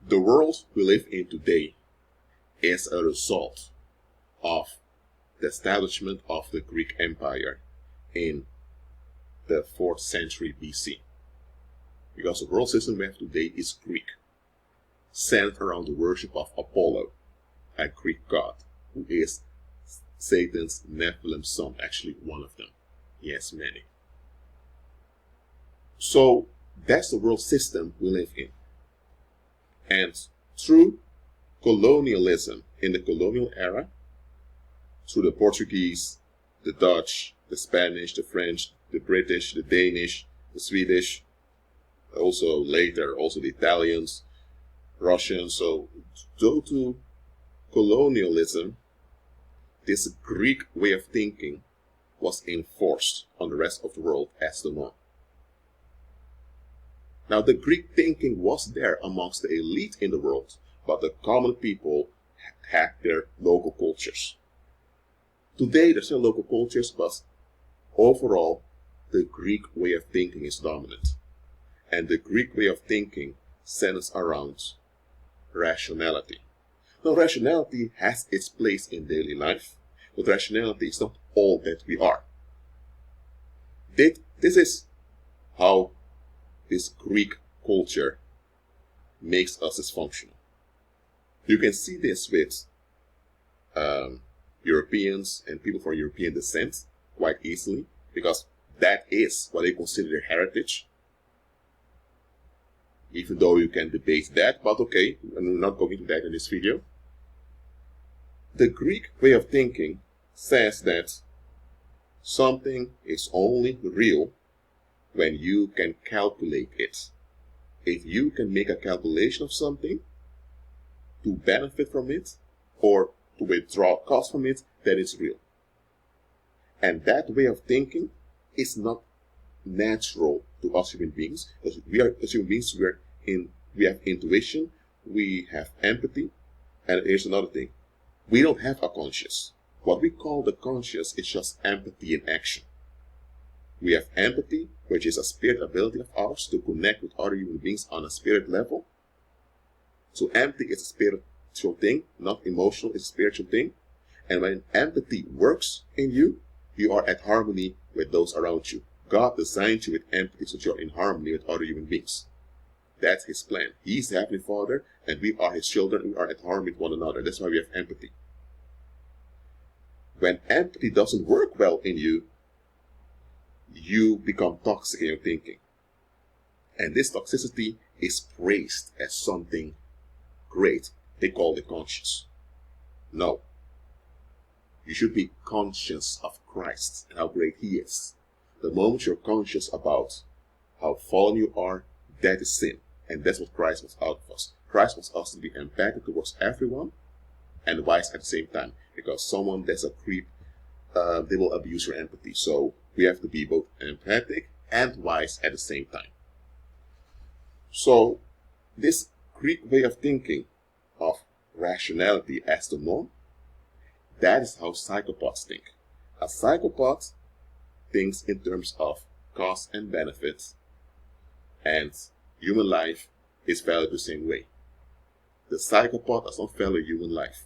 The world we live in today is a result of the establishment of the Greek Empire in the 4th century BC. Because the world system we have today is Greek, centered around the worship of Apollo, a Greek god, who is Satan's Nephilim son, actually one of them. He has many. So that's the world system we live in. And through colonialism in the colonial era, through the Portuguese, the Dutch, the Spanish, the French, the British, the Danish, the Swedish, also later also the Italians, Russians. So due to colonialism, this Greek way of thinking was enforced on the rest of the world as the norm. Now the Greek thinking was there amongst the elite in the world, but the common people had their local cultures. Today there's still local cultures, but overall the Greek way of thinking is dominant. And the Greek way of thinking centers around rationality. Now rationality has its place in daily life, but rationality is not all that we are. This is how this Greek culture makes us dysfunctional. You can see this with Europeans and people from European descent quite easily, because that is what they consider their heritage. Even though you can debate that, but okay, and we're not going into that in this video. The Greek way of thinking says that something is only real when you can calculate it. If you can make a calculation of something to benefit from it or to withdraw cost from it, then it's real. And that way of thinking is not natural to us human beings, because as human beings we have intuition, we have empathy, and here's another thing: we don't have a conscience. What we call the conscience is just empathy in action. We have empathy, which is a spirit ability of ours to connect with other human beings on a spirit level. So empathy is a spiritual thing, not emotional, it's a spiritual thing. And when empathy works in you, you are at harmony with those around you. God designed you with empathy so that you're in harmony with other human beings. That's His plan. He's the Heavenly Father, and we are His children. We are at harmony with one another. That's why we have empathy. When empathy doesn't work well in you, you become toxic in your thinking. And this toxicity is praised as something great. They call it conscience. No. You should be conscious of Christ and how great He is. The moment you're conscious about how fallen you are, that is sin. And that's what Christ wants out of us. Christ wants us to be empathic towards everyone and wise at the same time. Because someone that's a creep, they will abuse your empathy. So we have to be both empathic and wise at the same time. So this Greek way of thinking of rationality as the norm, that is how psychopaths think. A psychopath thinks in terms of cost and benefits, and human life is valued the same way. The psychopath does not value human life.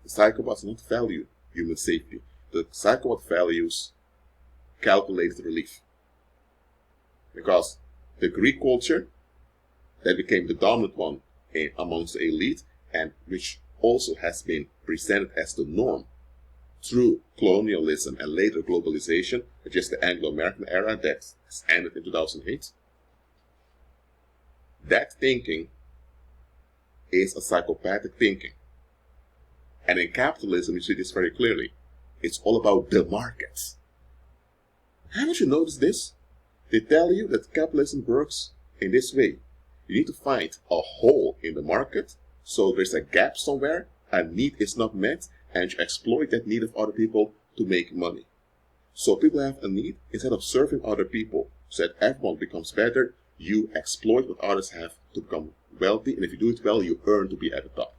The psychopath does not value human safety. The psychopath values calculated relief. Because the Greek culture that became the dominant one amongst the elite, and which also has been presented as the norm through colonialism and later globalization, which is the Anglo-American era that has ended in 2008. That thinking is a psychopathic thinking. And in capitalism, you see this very clearly. It's all about the markets. Haven't you noticed this? They tell you that capitalism works in this way. You need to find a hole in the market, so there's a gap somewhere, a need is not met, and you exploit that need of other people to make money. So people have a need, instead of serving other people so that everyone becomes better, you exploit what others have to become wealthy, and if you do it well, you earn to be at the top.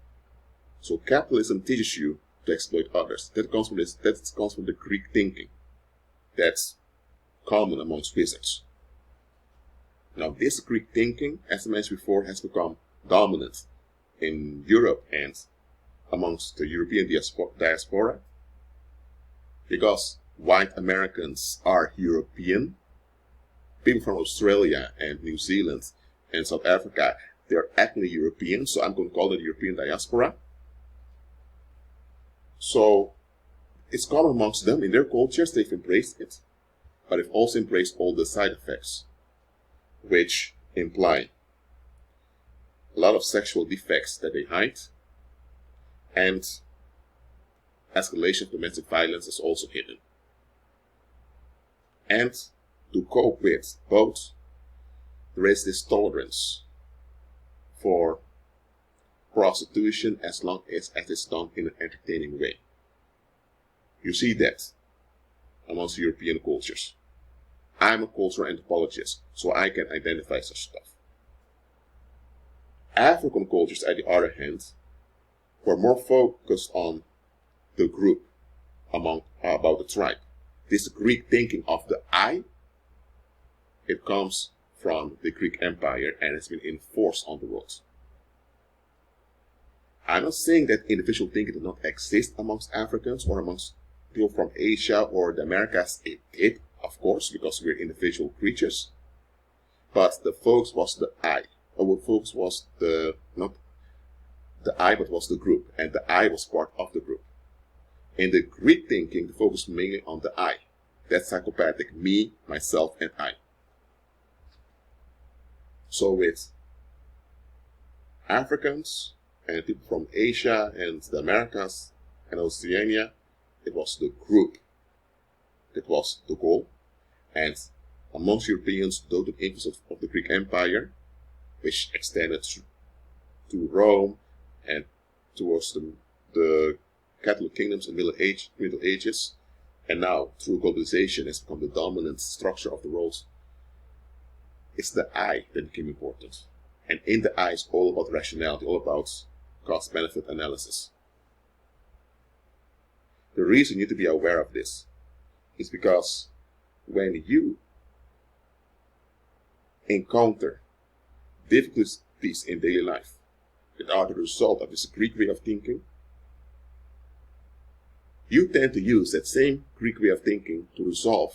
So capitalism teaches you to exploit others. That comes from the Greek thinking. That's common amongst wizards. Now this Greek thinking, as I mentioned before, has become dominant in Europe and amongst the European diaspora, because white Americans are European. People from Australia and New Zealand and South Africa, they're ethnically European, so I'm going to call it European diaspora. So it's common amongst them. In their cultures, they've embraced it, but they've also embraced all the side effects, which imply a lot of sexual defects that they hide, and escalation of domestic violence is also hidden. And to cope with both, there is this tolerance for prostitution as long as it's done in an entertaining way. You see that amongst European cultures. I'm a cultural anthropologist, so I can identify such stuff. African cultures, at the other hand, were more focused on the group about the tribe. This Greek thinking of the I, it comes from the Greek Empire and has been enforced on the world. I'm not saying that individual thinking did not exist amongst Africans or amongst people from Asia or the Americas. It did, of course, because we're individual creatures. But the focus was the I. Or the focus was not the I, but was the group. And the I was part of the group. In the Greek thinking, the focus was mainly on the I. That's psychopathic. Me, myself, and I. So with Africans and people from Asia and the Americas and Oceania, it was the group that was the goal. And amongst Europeans, though the influence of the Greek Empire, which extended to Rome and towards the Catholic kingdoms in Middle Ages, and now through globalization has become the dominant structure of the world, it's the I that became important. And in the I is all about rationality, all about cost-benefit analysis. The reason you need to be aware of this is because when you encounter difficulties in daily life that are the result of this Greek way of thinking, you tend to use that same Greek way of thinking to resolve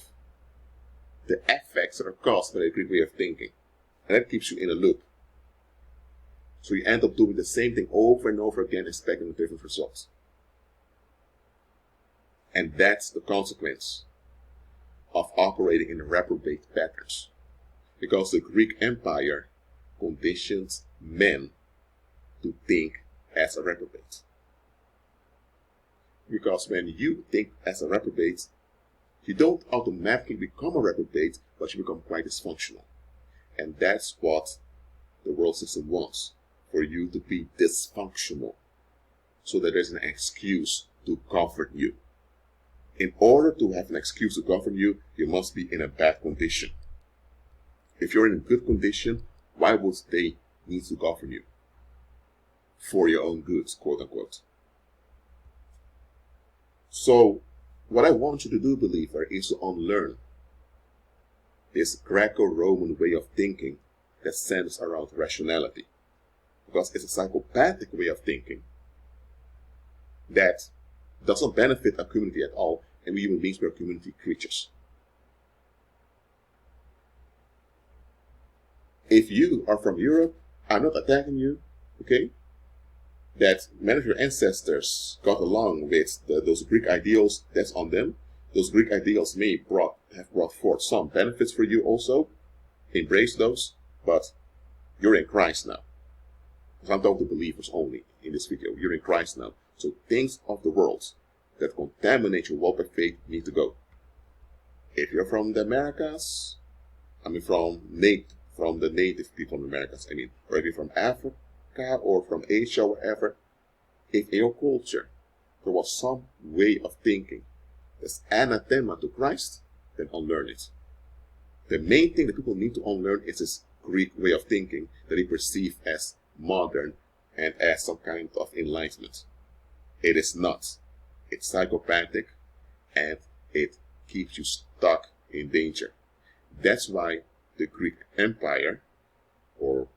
the effects that are caused by the Greek way of thinking. And that keeps you in a loop. So you end up doing the same thing over and over again, expecting different results. And that's the consequence of operating in reprobate patterns. Because the Greek Empire conditions men to think as a reprobate. Because when you think as a reprobate, you don't automatically become a reprobate, but you become quite dysfunctional. And that's what the world system wants, for you to be dysfunctional, so that there's an excuse to govern you. In order to have an excuse to govern you, you must be in a bad condition. If you're in a good condition, why would they need to govern you? For your own goods, quote unquote. So, what I want you to do, believer, is to unlearn this Greco-Roman way of thinking that centers around rationality. Because it's a psychopathic way of thinking that doesn't benefit a community at all, and we human beings, we are community creatures. If you are from Europe, I'm not attacking you, okay? That many of your ancestors got along with those Greek ideals, that's on them. Those Greek ideals may have brought forth some benefits for you also. Embrace those, but you're in Christ now. I'm talking to believers only in this video. You're in Christ now. So things of the world that contaminate your walk by faith need to go. If you're from the Americas, from the native people in the Americas, or if you're from Africa or from Asia or wherever, if in your culture there was some way of thinking that's anathema to Christ, then unlearn it. The main thing that people need to unlearn is this Greek way of thinking that they perceive as modern and as some kind of enlightenment. It is not. It's psychopathic and it keeps you stuck in danger. That's why the Greek Empire, or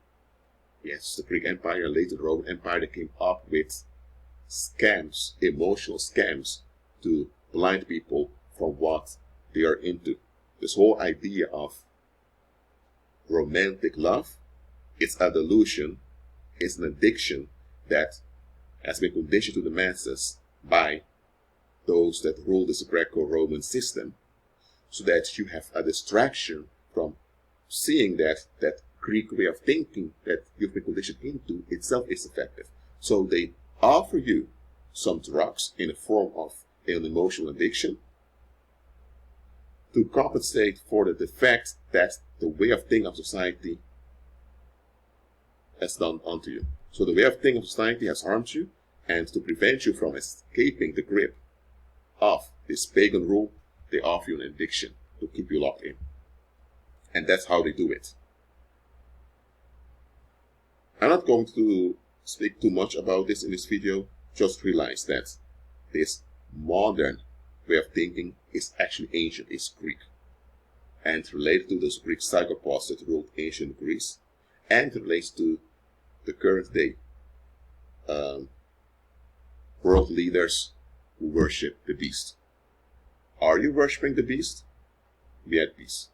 Yes, the Greek Empire and later the Roman Empire, they came up with scams, emotional scams, to blind people from what they are into. This whole idea of romantic love is a delusion, it's an addiction that has been conditioned to the masses by those that rule this Greco-Roman system, so that you have a distraction from seeing that Greek way of thinking that you've been conditioned into itself is effective. So they offer you some drugs in the form of an emotional addiction to compensate for the defect that the way of thinking of society has done unto you. So the way of thinking of society has harmed you, and to prevent you from escaping the grip of this pagan rule, they offer you an addiction to keep you locked in. And that's how they do it. I'm not going to speak too much about this in this video. Just realize that this modern way of thinking is actually ancient, it's Greek, and related to those Greek psychopaths that ruled ancient Greece, and relates to the current day world leaders who worship the beast. Are you worshipping the beast? Be at peace.